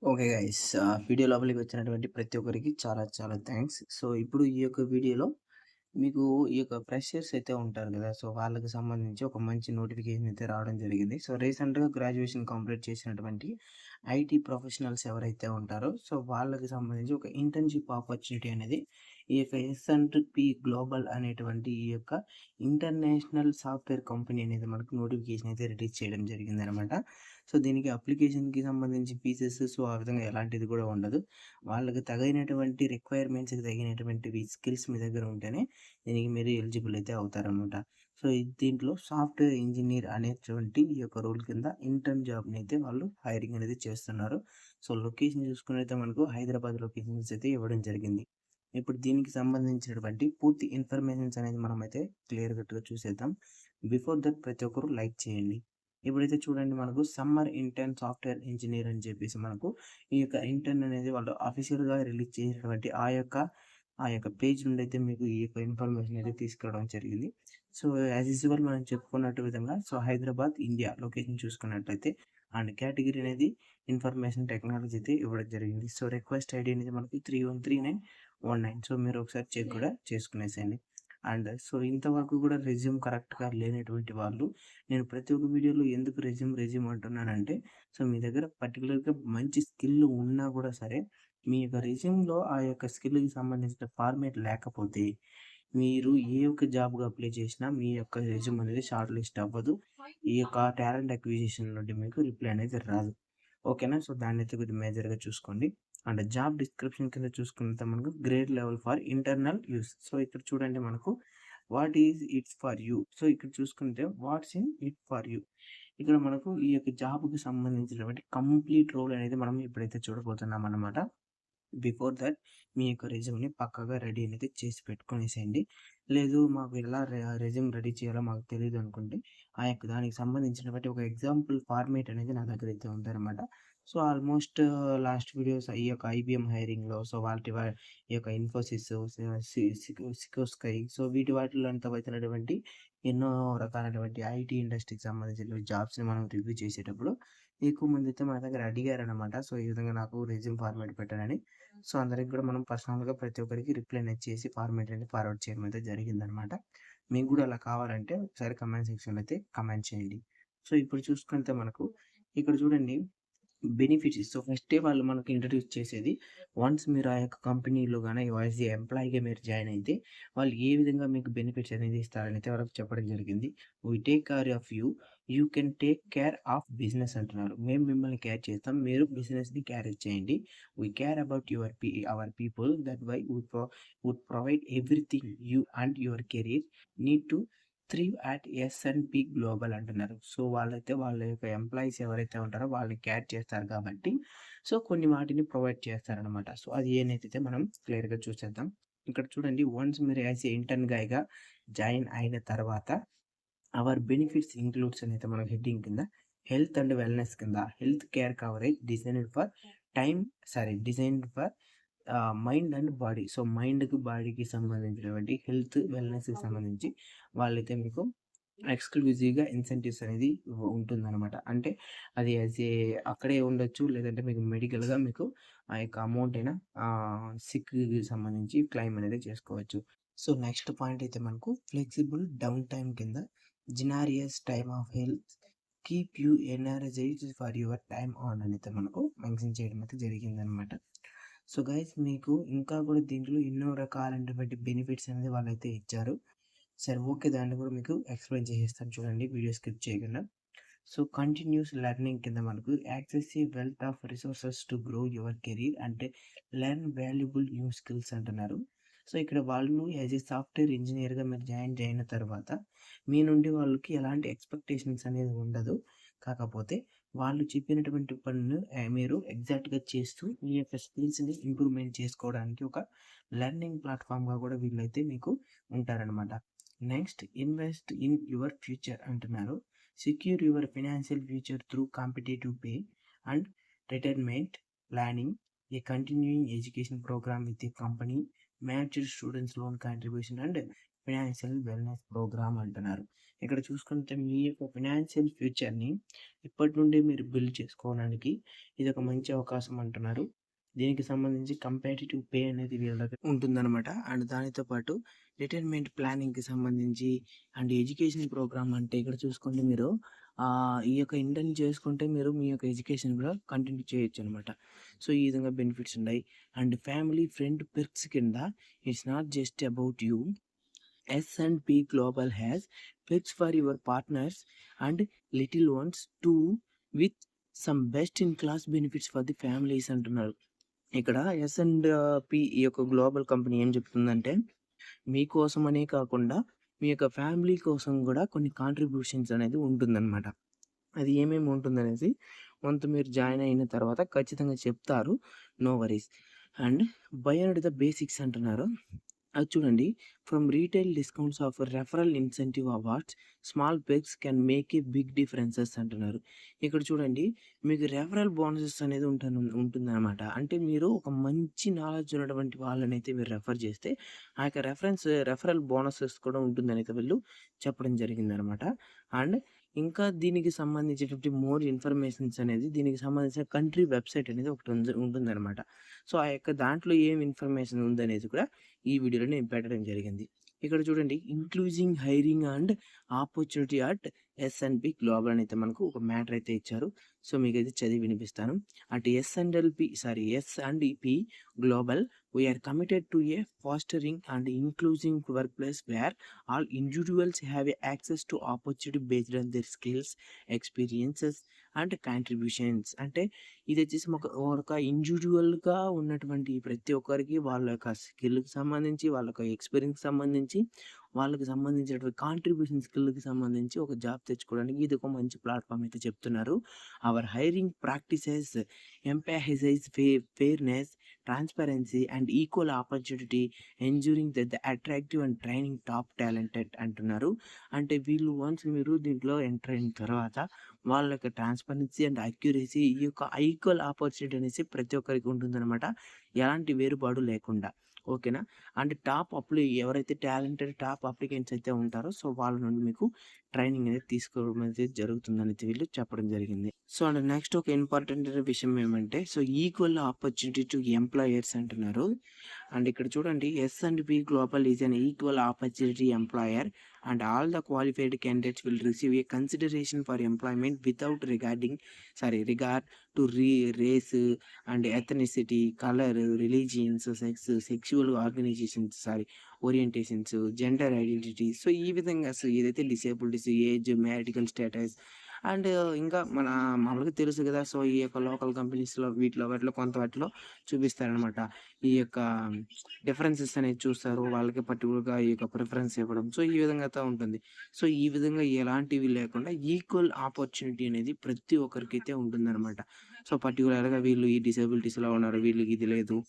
Okay guys. Video లోపలికి వచ్చినటువంటి ప్రతి ఒక్కరికి చాలా చాలా థాంక్స్. సో, ఇప్పుడు ఈ యొక్క వీడియోలో మీకు ఈ యొక్క ఫ్రెషర్స్ అయితే ఉంటారు గదా! సో, వాళ్ళకి సంబంధించి ఒక మంచి నోటిఫికేషన్ అయితే రావడం జరిగింది. సో, రీసెంట్‌గా గ్రాడ్యుయేషన్ కంప్లీట్ చేసినటువంటి ఐటీ ప్రొఫెషనల్స్ ఎవరైతే ఉంటారో, సో, వాళ్ళకి సంబంధించి ఒక ఇంటర్న్‌షిప్ ఆపర్చునిటీ అనేది ఈ యొక్క ఎస్&పి గ్లోబల్ అనేటువంటి ఈ యొక్క ఇంటర్నేషనల్ సాఫ్ట్‌వేర్ కంపెనీ అనేది మనకు నోటిఫికేషన్ అయితే రిలీజ్ చేయడం జరిగిందనమాట. సో, దీనికి అప్లికేషన్‌కి సంబంధించి ఫీజెస్ సో, ఆ విధంగా ఎలాంటిది కూడా ఉండదు. వాళ్ళకి తగినటువంటి రిక్వైర్మెంట్స్‌కి తగినటువంటివి స్కిల్స్ మీ దగ్గర ఉంటేనే దీనికి మీరు ఎలిజిబుల్ అయితే అవుతారనమాట. సో, దీంట్లో సాఫ్ట్‌వేర్ ఇంజినీర్ అనేటువంటి ఈ యొక్క రోల్ కింద ఇంటర్న్ జాబ్‌ని అయితే వాళ్ళు హైరింగ్ అనేది చేస్తున్నారు. సో, లొకేషన్ చూసుకున్నైతే మనకు హైదరాబాద్ లొకేషన్స్ అయితే ఇవ్వడం జరిగింది. ఇప్పుడు దీనికి సంబంధించినటువంటి పూర్తి ఇన్ఫర్మేషన్స్ అనేది మనమైతే క్లియర్ కట్‌గా చూసేద్దాం. బిఫోర్ దట్ ప్రతి ఒక్కరు లైక్ చేయండి. ఇప్పుడైతే చూడండి మనకు సమ్మర్ ఇంటర్న్ సాఫ్ట్‌వేర్ ఇంజినీర్ అని చెప్పేసి మనకు ఈ యొక్క ఇంటర్న్ అనేది వాళ్ళు అఫీషియల్‌గా రిలీజ్ చేసినటువంటి ఆ యొక్క పేజ్ నుండి అయితే మీకు ఈ యొక్క ఇన్ఫర్మేషన్ అయితే తీసుకురావడం జరిగింది. సో, యాజ్ యూజువల్ మనం చెప్పుకున్నట్టు విధంగా సో, హైదరాబాద్, ఇండియా లొకేషన్ చూసుకున్నట్లయితే అండ్ కేటగిరీ అనేది ఇన్ఫర్మేషన్ టెక్నాలజీ అయితే ఇవ్వడం జరిగింది. సో, రిక్వెస్ట్ ఐడీ అనేది మనకి 313919. సో, మీరు ఒకసారి చెక్ కూడా చేసుకునేసేయండి. అండ్ సో, ఇంతవరకు కూడా రెజ్యూమ్ కరెక్ట్‌గా లేనటువంటి వాళ్ళు నేను ప్రతి ఒక్క వీడియోలో ఎందుకు రెజ్యూమ్ అంటున్నానంటే, సో, మీ దగ్గర పర్టిక్యులర్‌గా మంచి స్కిల్ ఉన్నా కూడా సరే, మీ యొక్క రెజ్యూమ్‌లో ఆ యొక్క స్కిల్‌కి సంబంధించిన ఫార్మాట్ లేకపోతే, మీరు ఏ ఒక్క జాబ్‌కి అప్లై చేసినా మీ యొక్క రెజ్యూమ్ అనేది షార్ట్ లిస్ట్ అవ్వదు. ఈ యొక్క టాలెంట్ అక్విజిషన్ నుండి మీకు రిప్లై అనేది రాదు. ఓకేనా? సో, దాన్నైతే కొద్దిగా మేజర్‌గా చూసుకోండి. అండ్ జాబ్ డిస్క్రిప్షన్ కింద చూసుకుంటే మనకు grade level for internal use. So, ఇక్కడ చూడండి మనకు what is it's for you. So, ఇక్కడ చూసుకుంటే what's in it for you. ఇక్కడ మనకు ఈ యొక్క జాబ్‌కి సంబంధించినటువంటి కంప్లీట్ రోల్ అనేది మనం ఇప్పుడైతే చూడబోతున్నామన్నమాట. బిఫోర్ దట్ మీ యొక్క రెజ్యూమ్‌ని పక్కాగా రెడీ అనేది చేసి పెట్టుకొనేసేయండి. లేదు మాకు ఎలా రెజ్యూమ్ రెడీ చేయాలో మాకు తెలీదనుకుంటే, ఆ యొక్క దానికి సంబంధించినటువంటి ఒక ఎగ్జాంపుల్ ఫార్మాట్ అనేది నా దగ్గరైతే ఉందనమాట. సో, ఆల్మోస్ట్ లాస్ట్ వీడియోస్ ఈ యొక్క ఐబీఎం హైరింగ్‌లో సో, ఈ యొక్క ఇన్ఫోసిస్, సికోస్కై సో, వీటి వాటిలో అంతా వచ్చినటువంటి ఎన్నో రకాలైనటువంటి ఐటీ ఇండస్ట్రీకి సంబంధించిన జాబ్స్‌ని మనం రివ్యూ చేసేటప్పుడు ఎక్కువ మందైతే మన దగ్గర అడిగారనమాట. సో, ఈ విధంగా నాకు రెజ్యూమ్ ఫార్మాట్ పెట్టండని. సో, అందరికి కూడా మనం పర్సనల్‌గా ప్రతి ఒక్కరికి రిప్లై అనేది చేసి ఫార్మాట్ అనేది ఫార్వర్డ్ చేయడం అయితే జరిగిందనమాట. మీకు కూడా అలా కావాలంటే ఒకసారి కామెంట్ సెక్షన్‌లో అయితే కామెంట్ చేయండి. సో, ఇప్పుడు చూసుకుంటే మనకు ఇక్కడ చూడండి బెనిఫిట్స్. సో, ఫస్టే వాళ్ళు మనకు ఇంట్రొడ్యూస్ చేసేది వన్స్ మీరు ఆ యొక్క కంపెనీలో గాని యాస్ ఎ ఎంప్లాయీగా మీరు జాయిన్ అయితే, వాళ్ళు ఏ విధంగా మీకు బెనిఫిట్స్ అనేది ఇస్తారనైతే వాళ్ళకి చెప్పడం జరిగింది. We take care of you. You can take care of business అంటున్నారు. మేము మిమ్మల్ని కేర్ చేస్తాం. మీరు బిజినెస్‌ని క్యారీ చేయండి. We care about our people that why would provide everything you and your career need to thrive at S and P global అంటున్నారు. So, వాళ్ళైతే వాళ్ళ యొక్క ఎంప్లాయీస్ ఎవరైతే ఉంటారో వాళ్ళని కేర్ చేస్తారు కాబట్టి, సో, కొన్ని వాటిని ప్రొవైడ్ చేస్తారనమాట. సో, అది ఏంటైతే మనం క్లియర్‌గా చూసేద్దాం. ఇక్కడ చూడండి వన్స్ మీరు యాస్ ఎ ఇంటర్న్ గైగా జాయిన్ అయిన తర్వాత అవర్ బెనిఫిట్స్ ఇంక్లూడ్స్ అనైతే మనకు హెడ్డింగ్ కింద హెల్త్ అండ్ వెల్‌నెస్ కింద health care coverage time designed for mind and body. So, మైండ్‌కి, బాడీకి సంబంధించినటువంటి హెల్త్, వెల్‌నెస్‌కి సంబంధించి వాళ్ళైతే మీకు ఎక్స్‌క్లూజివ్‌గా ఇన్సెంటివ్స్ అనేది ఉంటుందనమాట. అంటే అది యాస్ ఏ అక్కడే ఉండొచ్చు. లేదంటే మీకు మెడికల్‌గా మీకు ఆ యొక్క అమౌంట్ అయినా సిక్‌కి సంబంధించి క్లెయిమ్ అనేది చేసుకోవచ్చు. సో, నెక్స్ట్ పాయింట్ అయితే మనకు ఫ్లెక్సిబుల్ డౌన్ టైమ్ కింద generous time off health keep you energized for your time on అనైతే మనకు మెన్షన్ చేయడం అయితే జరిగిందనమాట. సో, గైస్ మీకు ఇంకా కూడా దీంట్లో ఎన్నో రకాలైనటువంటి బెనిఫిట్స్ అనేది వాళ్ళైతే ఇచ్చారు. సరే ఓకే. దాన్ని కూడా మీకు ఎక్స్‌ప్లెయిన్ చేసేస్తాను చూడండి వీడియో స్కిప్ చేయకుండా. సో, కంటిన్యూస్ లెర్నింగ్ కింద మనకు access a wealth of resources to grow your career అంటే లెర్న్ వాల్యుబుల్ న్యూ స్కిల్స్ అంటున్నారు. సో, ఇక్కడ వాళ్ళు యాస్ ఎ సాఫ్ట్‌వేర్ ఇంజినీర్‌గా మీరు జాయిన్ అయిన తర్వాత మీ నుండి వాళ్ళకి ఎలాంటి ఎక్స్‌పెక్టేషన్స్ అనేది ఉండదు. కాకపోతే వాళ్ళు చెప్పినటువంటి పనులు మీరు ఎగ్జాక్ట్‌గా చేస్తూ మీ యొక్క స్కిల్స్‌ని ఇంప్రూవ్‌మెంట్ చేసుకోవడానికి ఒక లెర్నింగ్ ప్లాట్‌ఫార్మ్‌గా కూడా వీళ్ళైతే మీకు ఉంటారనమాట. Next invest in your future అంటున్నారు. Secure your financial future through competitive pay and retirement planning, a continuing education program with a company, matched students loan contribution and financial wellness program అంటున్నారు. ఇక్కడ చూసుకుంటే మీ యొక్క financial ఫ్యూచర్‌ని ఇప్పటి నుండే మీరు build చేసుకోవడానికి ఇదొక మంచి అవకాశం అంటున్నారు. దీనికి సంబంధించి కంపాటిటివ్ పే అనేది వీళ్ళ దగ్గర ఉంటుందనమాట. అండ్ దానితో పాటు రిటైర్మెంట్ ప్లానింగ్‌కి సంబంధించి అండ్ ఎడ్యుకేషన్ ప్రోగ్రామ్ అంటే ఇక్కడ చూసుకోండి మీరు ఈ యొక్క ఇంటర్న్ చేసుకుంటే మీరు మీ యొక్క ఎడ్యుకేషన్ కూడా కంటిన్యూ చేయొచ్చనమాట. సో, ఈ విధంగా బెనిఫిట్స్ ఉన్నాయి. అండ్ ఫ్యామిలీ ఫ్రెండ్ పెర్క్స్ కింద it's not just about you. S&P Global has picks for your partners and little ones too with some best in class benefits for the families అంటున్నారు. ఇక్కడ S&P ఈ యొక్క global company ఏం చెప్తుందంటే మీకోసమనే కాకుండా మీ యొక్క family కోసం కూడా కొన్ని కాంట్రిబ్యూషన్స్ అనేది ఉంటుందన్నమాట. అది ఏమేమి ఉంటుందనేసి వన్స్ మీరు జాయిన్ అయిన తర్వాత ఖచ్చితంగా చెప్తారు. No worries. And by and the basics అంటున్నారు. అది చూడండి. From retail discounts of referral incentive awards small pegs can make a big differences అంటున్నారు. ఇక్కడ చూడండి మీకు రెఫరల్ బోనసెస్ అనేది ఉంటుందన్నమాట. అంటే మీరు ఒక మంచి నాలెడ్జ్ ఉన్నటువంటి వాళ్ళనైతే మీరు రెఫర్ చేస్తే ఆ యొక్క రెఫరల్ బోనసెస్ కూడా ఉంటుందనైతే వీళ్ళు చెప్పడం జరిగిందనమాట. అండ్ ఇంకా దీనికి సంబంధించినటువంటి మోర్ ఇన్ఫర్మేషన్స్ అనేది దీనికి సంబంధించిన కంట్రీ వెబ్సైట్ అనేది ఒకటి ఉంటుందన్నమాట. సో, ఆ యొక్క దాంట్లో ఏం ఇన్ఫర్మేషన్ ఉందనేది కూడా ఈ వీడియోలో నేను పెట్టడం జరిగింది. ఇక్కడ చూడండి ఇంక్లూజింగ్ hiring and opportunity at S&P global అని అయితే మనకు ఒక మ్యాటర్ అయితే ఇచ్చారు. సో, మీకైతే చదివి వినిపిస్తాను. At S&P global we are committed to a fostering and inclusive workplace where all individuals have access to opportunity based on their skills, experiences and contributions. అంటే ఇది వచ్చేసి ఒక ఇండివిజువల్‌గా ఉన్నటువంటి ప్రతి ఒక్కరికి వాళ్ళ యొక్క స్కిల్‌కి సంబంధించి, వాళ్ళ యొక్క ఎక్స్‌పీరియన్స్‌కి సంబంధించి, వాళ్ళకి సంబంధించినటువంటి కాంట్రిబ్యూషన్ స్కిల్‌కి సంబంధించి ఒక జాబ్ తెచ్చుకోవడానికి ఇది ఒక మంచి ప్లాట్‌ఫామ్ అయితే చెప్తున్నారు. Our hiring practices emphasize fairness, transparency and equal opportunity ensuring that the attractive and training top talented అంటున్నారు. అంటే వీళ్ళు వన్స్ మీరు దీంట్లో ఎంటర్ అయిన తర్వాత వాళ్ళ యొక్క ట్రాన్స్‌పరెన్సీ అండ్ అక్యురసీ ఈ యొక్క ఈక్వల్ ఆపర్చునిటీ అనేసి ప్రతి ఒక్కరికి ఉంటుందన్నమాట. ఎలాంటి వేరుపాటు లేకుండా. ఓకేనా? అండ్ ఎవరైతే టాప్ అప్లికెంట్స్ అయితే ఉంటారో సో, వాళ్ళ నుండి మీకు ట్రైనింగ్ అనేది తీసుకోవడం అనేది జరుగుతుందనైతే వీళ్ళు చెప్పడం జరిగింది. సో, అండ్ నెక్స్ట్ ఒక ఇంపార్టెంట్ విషయం ఏమంటే so, equal opportunity to employers అంటున్నారు. అండ్ ఇక్కడ చూడండి S&P global is an equal opportunity employer and all the qualified candidates will receive a consideration for employment without regard to race and ethnicity, colour, religions, sexual orientations, gender identity. So, ఈ విధంగా ఏదైతే disabilities, age, marital status and ఇంకా మామూలుగా తెలుసు కదా! So, ఈ యొక్క local కంపెనీస్‌లో వాటిలో కొంత వాటిలో చూపిస్తారనమాట. ఈ యొక్క డిఫరెన్సెస్ అనేది చూస్తారు. వాళ్ళకి పర్టిక్యులర్‌గా ఈ యొక్క ప్రిఫరెన్స్ ఇవ్వడం. సో, ఈ విధంగా అయితే ఉంటుంది. సో, ఈ విధంగా ఎలాంటివి లేకుండా ఈక్వల్ ఆపర్చునిటీ అనేది ప్రతి ఒక్కరికైతే ఉంటుందనమాట. సో, పర్టిక్యులర్‌గా వీళ్ళు ఈ డిసేబిలిటీస్‌లో ఉన్నారు. వీళ్ళకి ఇది లేదు.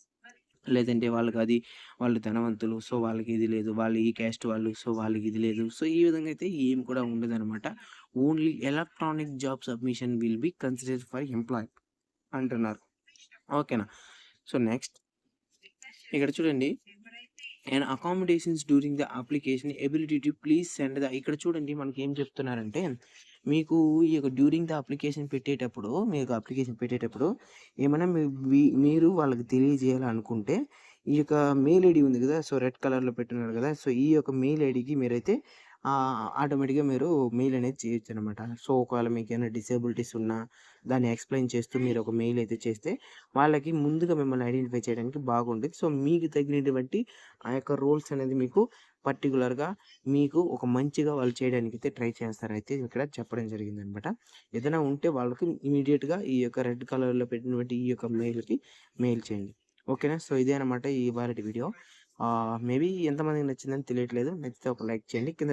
లేదంటే వాళ్ళు ధనవంతులు. సో, వాళ్ళకి ఇది లేదు. వాళ్ళు ఈ క్యాస్ట్ వాళ్ళు. సో, వాళ్ళకి ఇది లేదు. సో, ఈ విధంగా అయితే ఏం కూడా ఉండదనమాట. Only electronic job submission will be considered for employ అంటున్నారు. ఓకేనా? సో, నెక్స్ట్ ఇక్కడ చూడండి and accommodations during the application ability to please send the ఇక్కడ చూడండి మనకేం చెప్తున్నారంటే మీకు ఈ యొక్క డ్యూరింగ్ ద అప్లికేషన్ పెట్టేటప్పుడు ఏమైనా మీరు వాళ్ళకి తెలియజేయాలనుకుంటే ఈ యొక్క మెయిల్ ఐడి ఉంది కదా! సో, రెడ్ కలర్‌లో పెట్టున్నారు కదా! సో, ఈ యొక్క మెయిల్ ఐడికి మీరైతే ఆటోమేటిక్‌గా మీరు మెయిల్ అనేది చేయొచ్చనమాట. సో, ఒకవేళ మీకేమైనా డిసేబిలిటీస్ ఉన్నా దాన్ని ఎక్స్‌ప్లెయిన్ చేస్తూ మీరు ఒక మెయిల్ అయితే చేస్తే వాళ్ళకి ముందుగా మిమ్మల్ని ఐడెంటిఫై చేయడానికి బాగుండేది. సో, మీకు తగినటువంటి ఆ యొక్క రోల్స్ అనేది మీకు పర్టిక్యులర్‌గా మీకు ఒక మంచిగా వాళ్ళు చేయడానికైతే ట్రై చేస్తారైతే ఇక్కడ చెప్పడం జరిగిందనమాట. ఏదైనా ఉంటే వాళ్ళకి ఇమ్మీడియేట్‌గా ఈ యొక్క రెడ్ కలర్‌లో పెట్టినటువంటి ఈ యొక్క మెయిల్‌కి మెయిల్ చేయండి. ఓకేనా? సో, ఇదే అనమాట ఇవాళటి వీడియో. మేబీ ఎంతమందికి నచ్చిందని తెలియట్లేదు. నచ్చితే ఒక లైక్ చేయండి. కింద